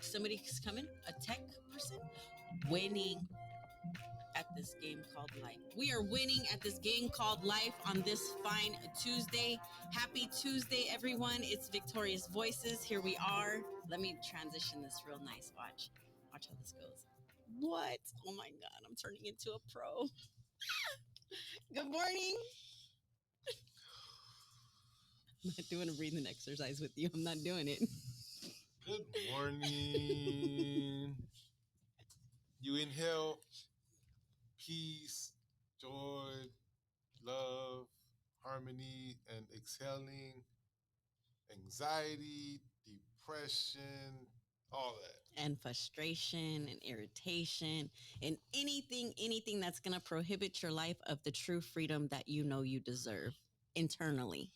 somebody's coming, a tech person, winning at this game called life. We are winning at this game called life on this fine Tuesday. Happy Tuesday, everyone. It's Victorious Voices. Here we are. Let me transition this real nice. Watch how this goes. What? Oh my God, I'm turning into a pro. Good morning. I'm not doing a breathing exercise with you. I'm not doing it. Good morning. You inhale peace, joy, love, harmony, and exhaling anxiety, depression, all that. And frustration and irritation and anything that's going to prohibit your life of the true freedom that you know you deserve internally.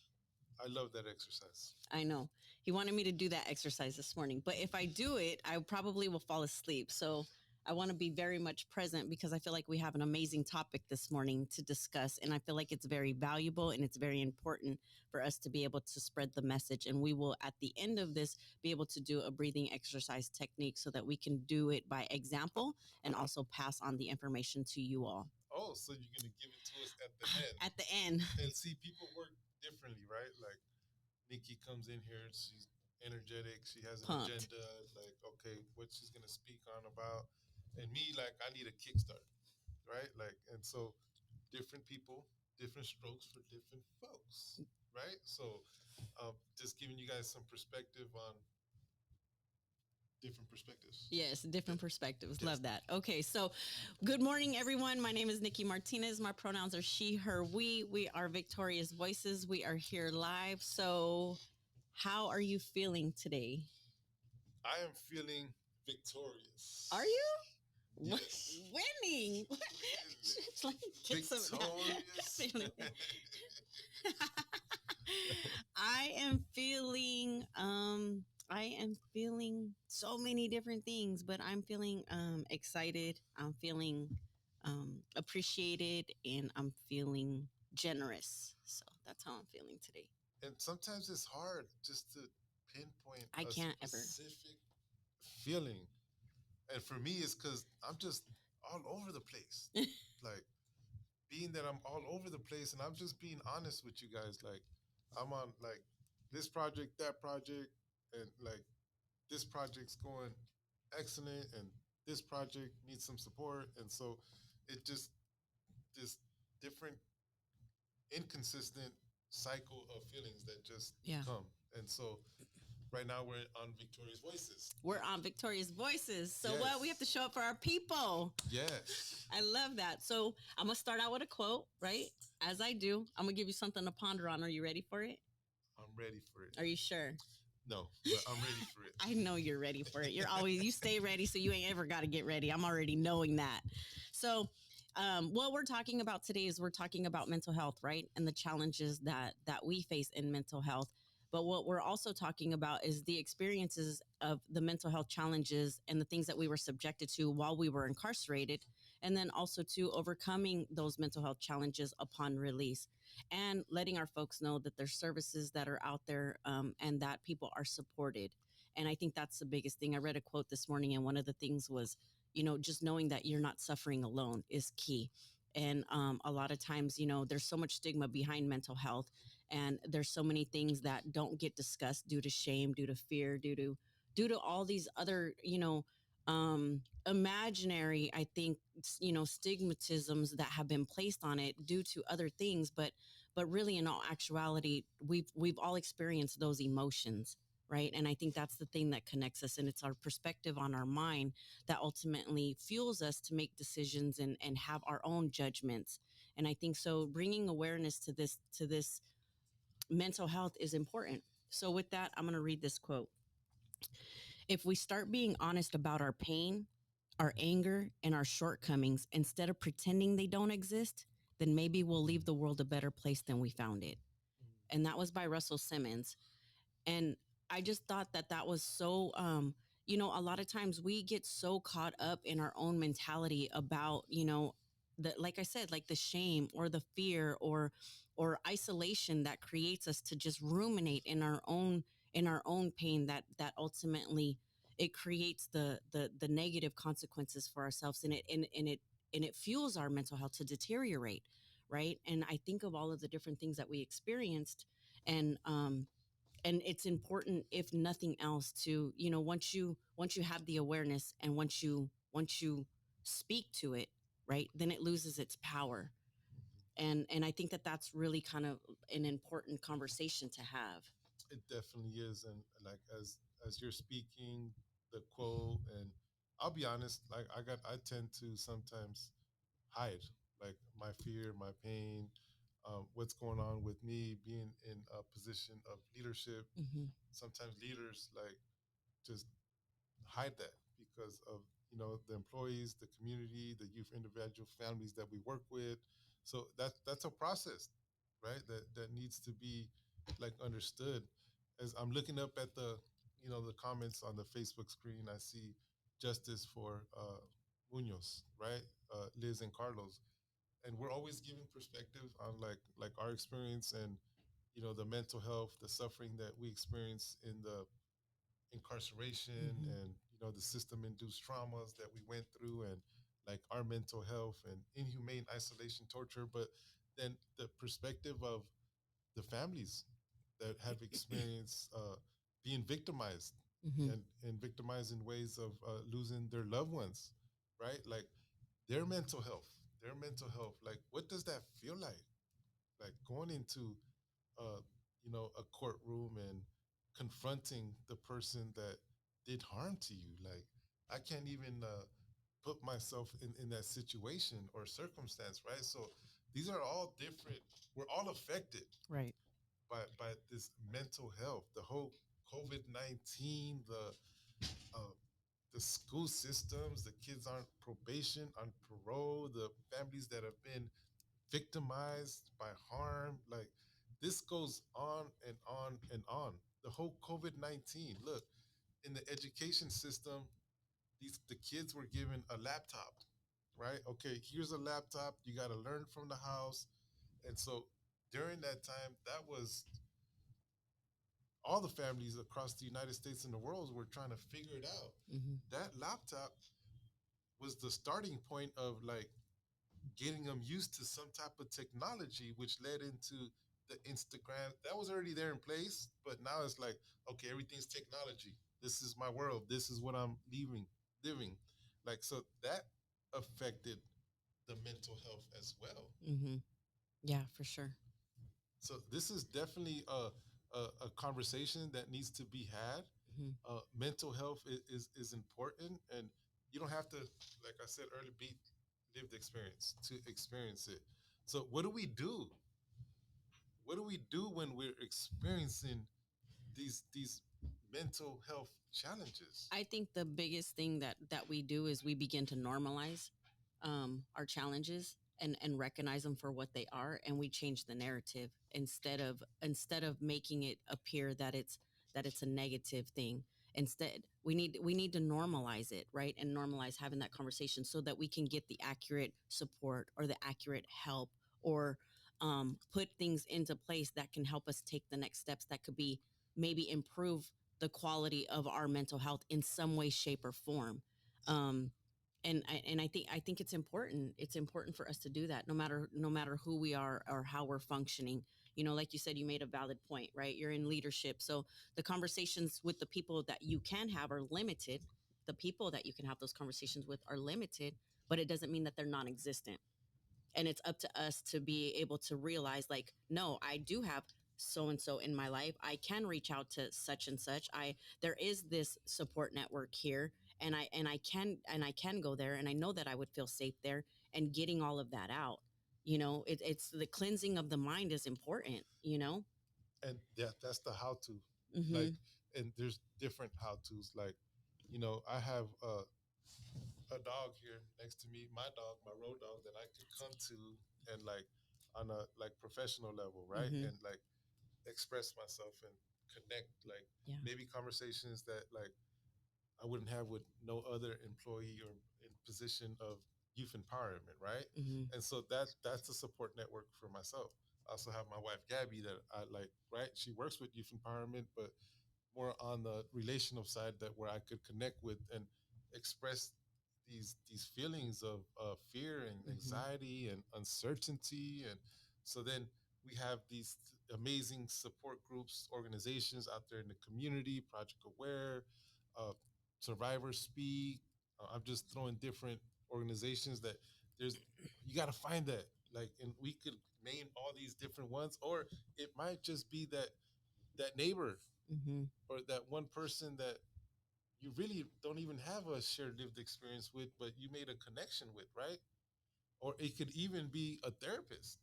I love that exercise. I know. He wanted me to do that exercise this morning, but if I do it, I probably will fall asleep. So I want to be very much present because I feel like we have an amazing topic this morning to discuss. And I feel like it's very valuable and it's very important for us to be able to spread the message. And we will, at the end of this, be able to do a breathing exercise technique so that we can do it by example and also pass on the information to you all. Oh, so you're going to give it to us at the end. At the end. And see, people work differently, right? Like Niki comes in here, she's energetic, she has an agenda, like, okay, what she's going to speak on about. And me, like, I need a kickstart, right? Like, and so different people, different strokes for different folks, right? So just giving you guys some perspective on different perspectives. Yes, different perspectives. Yes. Love that. Okay, so good morning, everyone. My name is Niki Martinez. My pronouns are she, her, we. We are Victorious Voices. We are here live. So how are you feeling today? I am feeling victorious. Are you? Yes. Winning. It's like victorious. I am feeling so many different things, but I'm feeling excited. I'm feeling appreciated, and I'm feeling generous. So that's how I'm feeling today. And sometimes it's hard just to pinpoint a specific feeling. And for me, it's because I'm just all over the place. Like, being that I'm all over the place, and I'm just being honest with you guys. Like, I'm on like this project, that project, and like this project's going excellent, and this project needs some support. And so it just this different inconsistent cycle of feelings that just come. And so right now we're on Victorious Voices. We're on Victorious Voices. So yes. What? We have to show up for our people. Yes. I love that. So I'm going to start out with a quote, right? As I do. I'm going to give you something to ponder on. Are you ready for it? I'm ready for it. Are you sure? No, but I'm ready for it. I know you're ready for it. You stay ready, so you ain't ever got to get ready. I'm already knowing that. So what we're talking about today is we're talking about mental health, right? And the challenges that we face in mental health. But what we're also talking about is the experiences of the mental health challenges and the things that we were subjected to while we were incarcerated, and then also to overcoming those mental health challenges upon release, and letting our folks know that there's services that are out there and that people are supported. And I think that's the biggest thing. I read a quote this morning, and one of the things was, just knowing that you're not suffering alone is key. And a lot of times, there's so much stigma behind mental health, and there's so many things that don't get discussed due to shame, due to fear, due to all these other, imaginary, I think, stigmatisms that have been placed on it due to other things. But really, in all actuality, we've all experienced those emotions. Right. And I think that's the thing that connects us. And it's our perspective on our mind that ultimately fuels us to make decisions and have our own judgments. And I think so bringing awareness to this mental health is important. So with that, I'm going to read this quote. If we start being honest about our pain, our anger, and our shortcomings, instead of pretending they don't exist, then maybe we'll leave the world a better place than we found it. And that was by Russell Simmons. And I just thought that was so, a lot of times we get so caught up in our own mentality about, like I said, like the shame or the fear or isolation that creates us to just ruminate in our own pain that ultimately it creates the negative consequences for ourselves, and it fuels our mental health to deteriorate, right? And I think of all of the different things that we experienced, and and it's important, if nothing else, to, once you have the awareness, and once you speak to it, right, then it loses its power. And I think that that's really kind of an important conversation to have. It definitely is, and like as you're speaking, the quote, and I'll be honest, like I tend to sometimes hide like my fear, my pain, what's going on with me being in a position of leadership. Mm-hmm. Sometimes leaders like just hide that because of the employees, the community, the youth individual families that we work with. So that's a process, right? That needs to be like understood. As I'm looking up at the comments on the Facebook screen, I see justice for Munoz, right? Liz and Carlos, and we're always giving perspective on like our experience and the mental health, the suffering that we experience in the incarceration, Mm-hmm. and the system induced traumas that we went through, and like our mental health and inhumane isolation, torture, but then the perspective of the families that have experienced being victimized, Mm-hmm. and victimized in ways of losing their loved ones, right? Like their mental health, like what does that feel like going into uh, a courtroom and confronting the person that did harm to you. Like I can't even put myself in that situation or circumstance, right? So these are all different. We're all affected Right. by this mental health. The whole COVID-19, uh, the school systems, the kids on probation, on parole, the families that have been victimized by harm. Like this goes on and on and on. The whole COVID-19. Look, in the education system, the kids were given a laptop, right? Okay, here's a laptop. You got to learn from the house. And so during that time, that was all the families across the United States and the world were trying to figure it out. Mm-hmm. That laptop was the starting point of like getting them used to some type of technology, which led into the Instagram. That was already there in place, but now it's like, okay, everything's technology. This is my world. This is what I'm living. Like, so that affected the mental health as well. Mm-hmm. Yeah, for sure. So this is definitely a conversation that needs to be had. Mm-hmm. Mental health is important, and you don't have to, like I said earlier, be lived experience to experience it. So what do we do when we're experiencing these mental health challenges? I think the biggest thing that we do is we begin to normalize our challenges, and recognize them for what they are, and we change the narrative, instead of making it appear that it's a negative thing. Instead, we need to normalize it, right, and normalize having that conversation so that we can get the accurate support or the accurate help, or put things into place that can help us take the next steps that could be maybe improve the quality of our mental health in some way, shape, or form. Um, and I think it's important. It's important for us to do that, no matter who we are or how we're functioning. Like you said, you made a valid point, right? You're in leadership, so the conversations with the people that you can have are limited. The people that you can have those conversations with are limited, but it doesn't mean that they're non-existent, and it's up to us to be able to realize, like, no, I do have so and so in my life. I can reach out to such and such. There is this support network here, and I can go there, and I know that I would feel safe there. And getting all of that out, it's the cleansing of the mind is important. And that's the how to, Mm-hmm. like, and there's different how to's. Like, I have a dog here next to me, my dog, my road dog, that I could come to and like on a like professional level, right? Mm-hmm. And like express myself and connect, like Yeah. maybe conversations that like I wouldn't have with no other employee or in position of youth empowerment, right? Mm-hmm. And so that's a support network for myself. I also have my wife Gabby that I like, right? She works with youth empowerment, but more on the relational side, that where I could connect with and express these feelings of fear and Mm-hmm. anxiety and uncertainty. And so then we have these amazing support groups, organizations out there in the community, Project Aware, uh, Survivor Speak. I'm just throwing different organizations that there's, you got to find that, like, and we could name all these different ones, or it might just be that neighbor Mm-hmm. or that one person that you really don't even have a shared lived experience with, but you made a connection with, right? Or it could even be a therapist.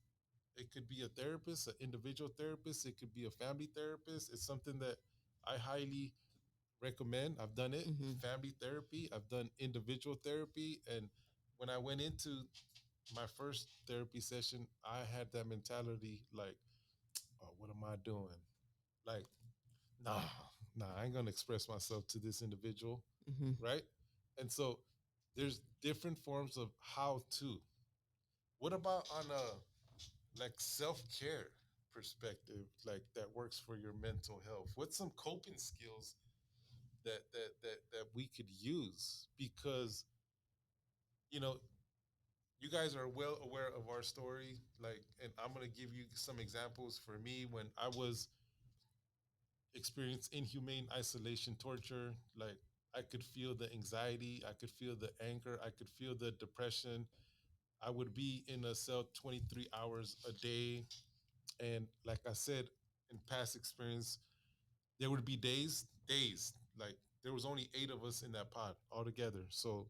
It could be a therapist, an individual therapist. It could be a family therapist. It's something that I highly recommend. I've done it, Mm-hmm. family therapy. I've done individual therapy. And when I went into my first therapy session, I had that mentality like, oh, what am I doing? Like, nah, I ain't gonna express myself to this individual, Mm-hmm. right? And so there's different forms of how to. What about on a like self-care perspective, like that works for your mental health? What's some coping skills that we could use? Because you know, you guys are well aware of our story, like, and I'm gonna give you some examples for me when I was experienced inhumane isolation torture. Like, I could feel the anxiety, I could feel the anger, I could feel the depression. I would be in a cell 23 hours a day. And like I said, in past experience, there would be days, like there was only 8 of us in that pod altogether. So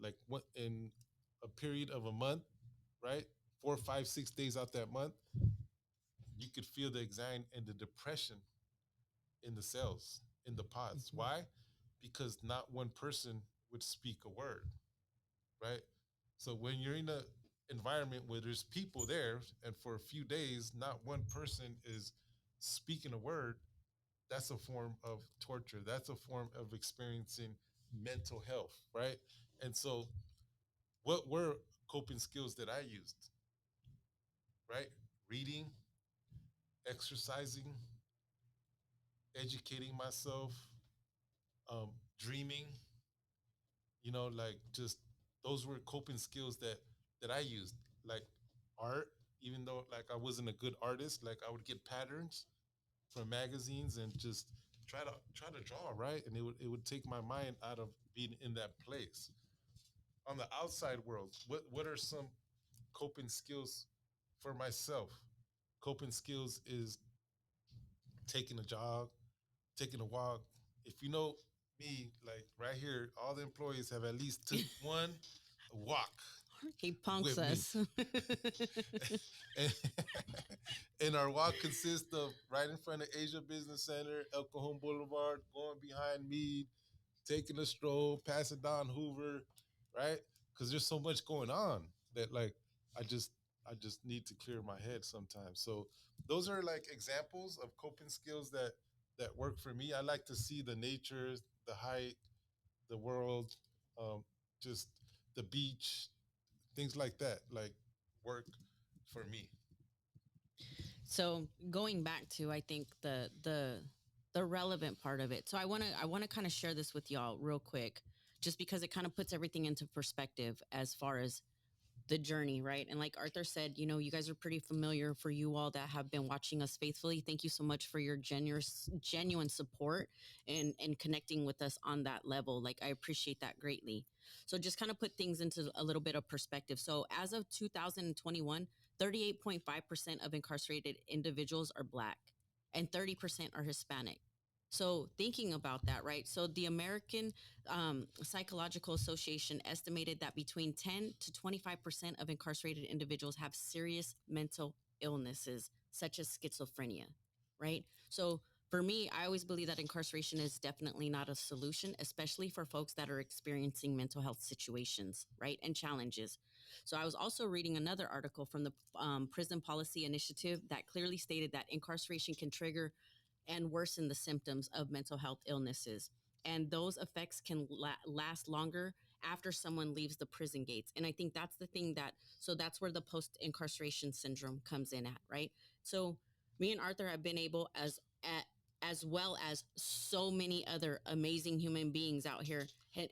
like what in a period of a month, right? 4, 5, 6 days out that month, you could feel the anxiety and the depression in the cells, in the pods. Mm-hmm. Why? Because not one person would speak a word, right? So when you're in a environment where there's people there and for a few days not one person is speaking a word, that's a form of torture. That's a form of experiencing mental health, right? And so what were coping skills that I used, right? Reading, exercising, educating myself, dreaming, like just those were coping skills that I used. Like art, even though like I wasn't a good artist, like I would get patterns from magazines and just try to draw, right? And it would take my mind out of being in that place. On the outside world, what are some coping skills for myself? Coping skills is taking a jog, taking a walk. If you know me, like right here, all the employees have at least took one walk He punks with me. us. and, and our walk consists of right in front of Asia Business Center, El Cajon Boulevard, going behind me, taking a stroll, passing down Hoover, right? Because there's so much going on that like I just I just need to clear my head sometimes. So those are like examples of coping skills that work for me. I like to see the nature, the hike, the world, um, just the beach, things like that, like work for me. So going back to, I think the relevant part of it. So I want to kind of share this with y'all real quick, just because it kind of puts everything into perspective as far as the journey, right? And like Arthur said, you guys are pretty familiar. For you all that have been watching us faithfully, thank you so much for your genuine support and connecting with us on that level. Like, I appreciate that greatly. So just kind of put things into a little bit of perspective. So as of 2021, 38.5% of incarcerated individuals are Black and 30% are Hispanic. So thinking about that, right? So the American Psychological Association estimated that between 10 to 25% of incarcerated individuals have serious mental illnesses, such as schizophrenia, right? So for me, I always believe that incarceration is definitely not a solution, especially for folks that are experiencing mental health situations, right? And challenges. So I was also reading another article from the Prison Policy Initiative that clearly stated that incarceration can trigger and worsen the symptoms of mental health illnesses. And those effects can last longer after someone leaves the prison gates. And I think that's the thing so that's where the post incarceration syndrome comes in at, right? So me and Arthur have been able, as well as so many other amazing human beings out here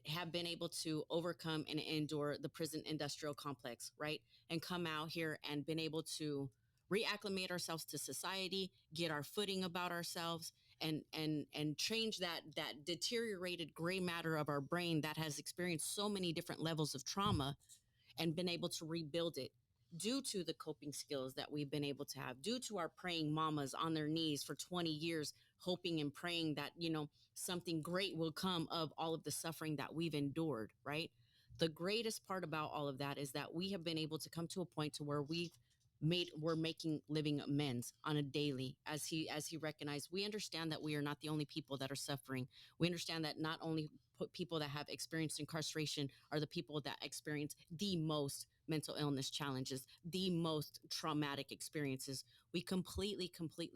have been able to overcome and endure the prison industrial complex, right? And come out here and been able to reacclimate ourselves to society, get our footing about ourselves, and change that deteriorated gray matter of our brain that has experienced so many different levels of trauma and been able to rebuild it due to the coping skills that we've been able to have, due to our praying mamas on their knees for 20 years, hoping and praying that, something great will come of all of the suffering that we've endured, right? The greatest part about all of that is that we have been able to come to a point to where we're making living amends on a daily, as he recognized. We understand that we are not the only people that are suffering. We understand that not only people that have experienced incarceration are the people that experience the most mental illness challenges, the most traumatic experiences. We completely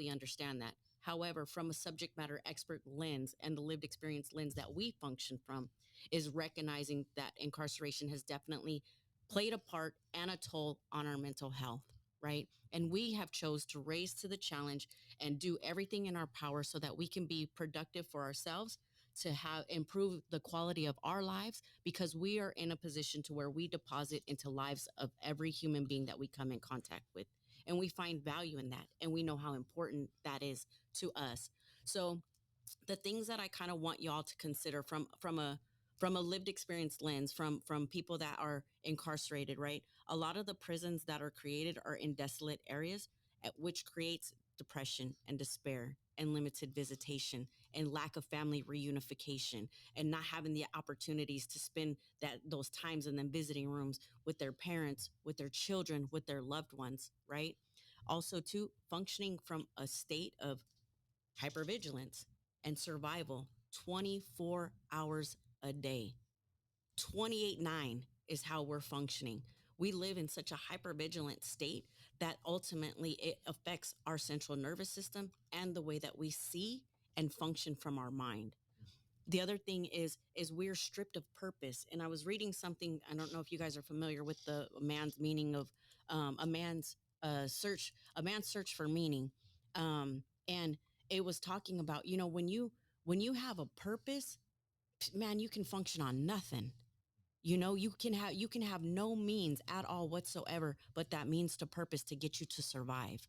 understand that. However, from a subject matter expert lens and the lived experience lens that we function from, is recognizing that incarceration has definitely played a part and a toll on our mental health, right? And we have chose to raise to the challenge and do everything in our power so that we can be productive for ourselves, to have improve the quality of our lives, because we are in a position to where we deposit into lives of every human being that we come in contact with, and we find value in that, and we know how important that is to us. So the things that I kind of want y'all to consider from a lived experience lens, from people that are incarcerated, right? A lot of the prisons that are created are in desolate areas, which creates depression and despair and limited visitation and lack of family reunification, and not having the opportunities to spend those times in them visiting rooms with their parents, with their children, with their loved ones, right? Also, too, functioning from a state of hypervigilance and survival 24 hours a day. 28/9 is how we're functioning. We live in such a hypervigilant state that ultimately it affects our central nervous system and the way that we see and function from our mind. The other thing is we're stripped of purpose. And I was reading something, I don't know if you guys are familiar with the man's meaning of a man's search for meaning. And it was talking about, when you have a purpose, man, you can function on nothing. You can have no means at all whatsoever, but that means to purpose to get you to survive.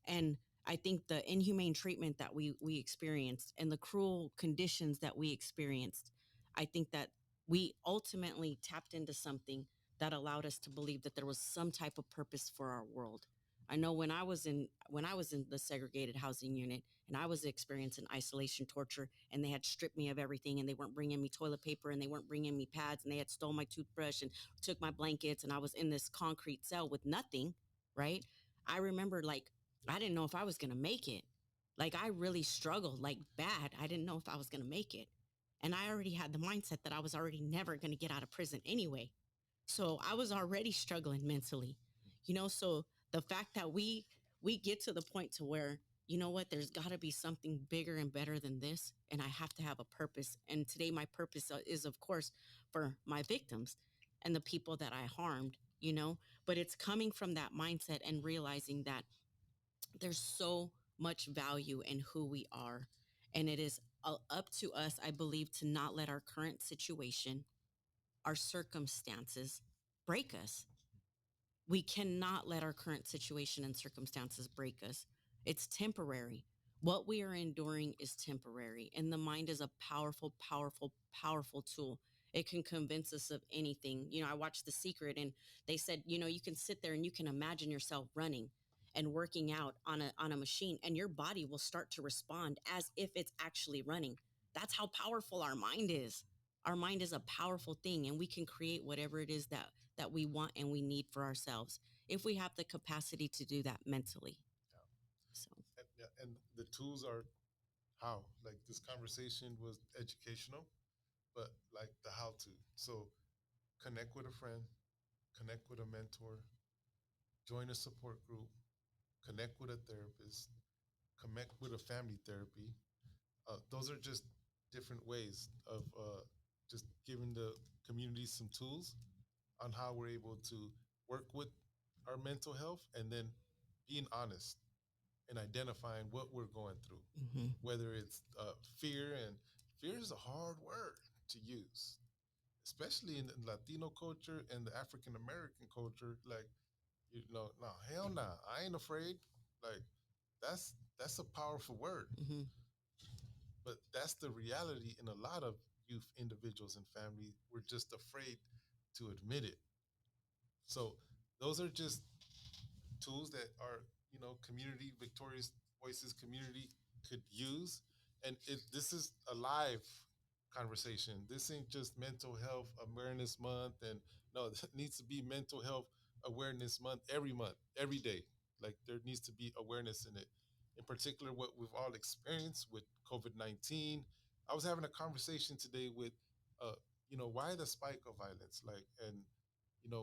And I think the inhumane treatment that we experienced and the cruel conditions that we experienced, I think that we ultimately tapped into something that allowed us to believe that there was some type of purpose for our world. I know when I was in the segregated housing unit and I was experiencing isolation torture, and they had stripped me of everything, and they weren't bringing me toilet paper, and they weren't bringing me pads, and they had stole my toothbrush and took my blankets, and I was in this concrete cell with nothing, right? I remember, like, I didn't know if I was going to make it. Like, I really struggled, like, bad. I didn't know if I was going to make it. And I already had the mindset that I was already never going to get out of prison anyway. So I was already struggling mentally, so the fact that we get to the point to where, there's got to be something bigger and better than this, and I have to have a purpose. And today my purpose is, of course, for my victims and the people that I harmed, but it's coming from that mindset and realizing that there's so much value in who we are. And it is up to us, I believe, to not let our current situation, our circumstances, break us. We cannot let our current situation and circumstances break us. It's temporary. What we are enduring is temporary. And the mind is a powerful, powerful, powerful tool. It can convince us of anything. I watched The Secret, and they said, you can sit there and you can imagine yourself running and working out on a machine, and your body will start to respond as if it's actually running. That's how powerful our mind is. Our mind is a powerful thing, and we can create whatever it is that we want and we need for ourselves if we have the capacity to do that mentally. Yeah. So, And the tools are how. Like this conversation was educational, but like the how to. So connect with a friend, connect with a mentor, join a support group, connect with a therapist, connect with a family therapy. Those are just different ways of just giving the community some tools on how we're able to work with our mental health, and then being honest and identifying what we're going through, whether it's fear, and fear is a hard word to use, especially in the Latino culture and the African American culture. Like, no, hell nah, I ain't afraid. Like, that's a powerful word, but that's the reality in a lot of youth individuals and family. We're just afraid to admit it. So those are just tools that our community, Victorious Voices community, could use. And this is a live conversation. This ain't just mental health awareness month. And no, it needs to be mental health awareness month, every day. Like, there needs to be awareness in it. In particular, what we've all experienced with COVID-19. I was having a conversation today with uh why the spike of violence, like, and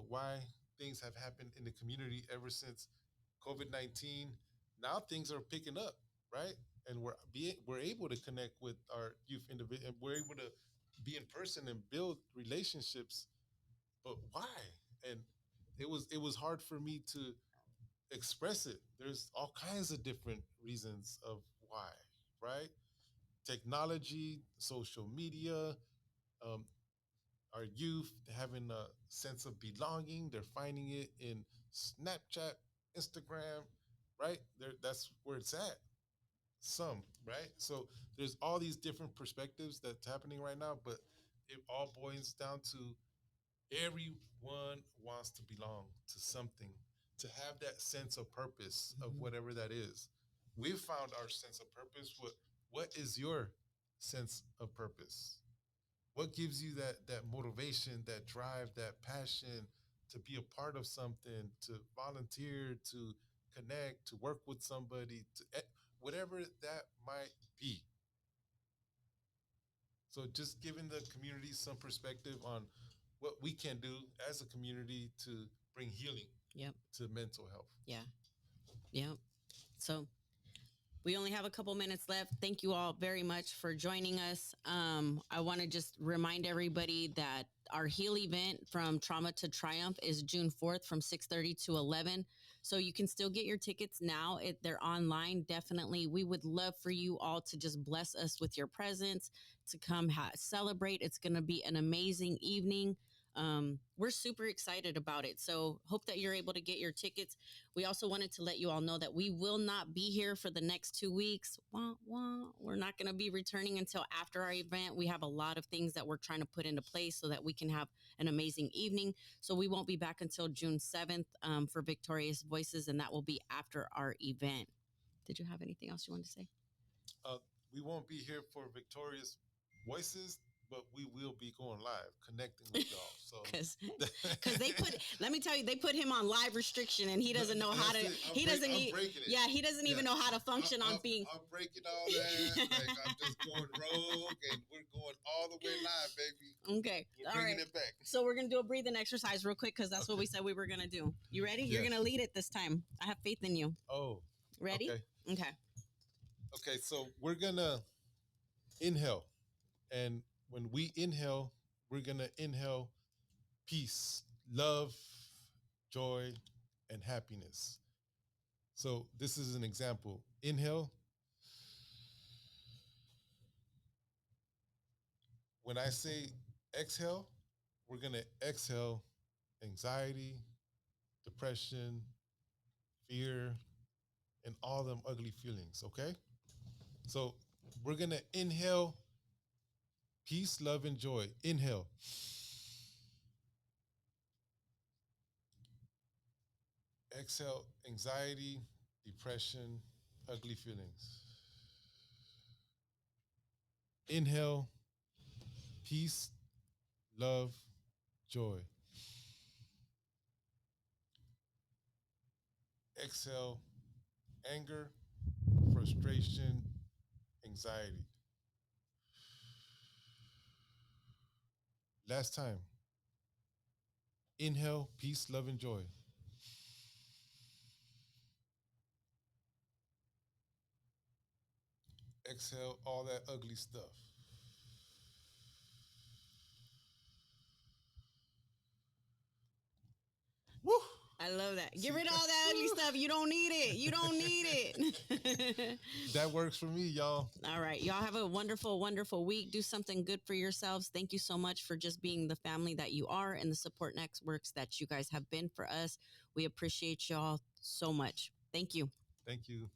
why things have happened in the community ever since COVID-19. Now things are picking up, right? And we're able to connect with our youth individual, and we're able to be in person and build relationships. But why? And it was hard for me to express it. There's all kinds of different reasons of why, right? Technology, social media, um, our youth having a sense of belonging. They're finding it in Snapchat, Instagram, right? That's where it's at. Some, right? So there's all these different perspectives that's happening right now, but it all boils down to everyone wants to belong to something, to have that sense of purpose of whatever that is. We've found our sense of purpose. What is your sense of purpose? What gives you that motivation, that drive, that passion to be a part of something, to volunteer, to connect, to work with somebody, whatever that might be. So just giving the community some perspective on what we can do as a community to bring healing, to mental health. Yep. So we only have a couple minutes left. Thank you all very much for joining us. I want to just remind everybody that our heal event from Trauma to Triumph is June 4th from 6:30 to 11. So you can still get your tickets now. They're online. Definitely. We would love for you all to just bless us with your presence, to come celebrate. It's going to be an amazing evening. We're super excited about it. So hope that you're able to get your tickets. We also wanted to let you all know that we will not be here for the next 2 weeks. Wah, wah. We're not going to be returning until after our event. We have a lot of things that we're trying to put into place so that we can have an amazing evening. So we won't be back until June 7th for Victorious Voices, and that will be after our event. Did you have anything else you wanted to say? We won't be here for Victorious Voices, but we will be going live, connecting with y'all. So, because they put, let me tell you, they put him on live restriction, and he doesn't know how to. He doesn't. Yeah, he doesn't even know how to function on being. I'm breaking all that. Like, I'm just going rogue, and we're going all the way live, baby. Okay, we're bringing it back. So we're gonna do a breathing exercise real quick because that's what we said we were gonna do. You ready? Yes. You're gonna lead it this time. I have faith in you. Oh, ready? Okay. Okay, so we're gonna inhale. And when we inhale, we're going to inhale peace, love, joy, and happiness. So this is an example. Inhale. When I say exhale, we're going to exhale anxiety, depression, fear, and all them ugly feelings, okay? So we're going to inhale peace, love, and joy. Inhale. Exhale anxiety, depression, ugly feelings. Inhale peace, love, joy. Exhale anger, frustration, anxiety. Last time. Inhale peace, love, and joy. Exhale all that ugly stuff. Woo! I love that. Get See, rid of all that ugly stuff. You don't need it. You don't need it. that works for me, y'all. All right. Y'all have a wonderful, wonderful week. Do something good for yourselves. Thank you so much for just being the family that you are and the support networks that you guys have been for us. We appreciate y'all so much. Thank you. Thank you.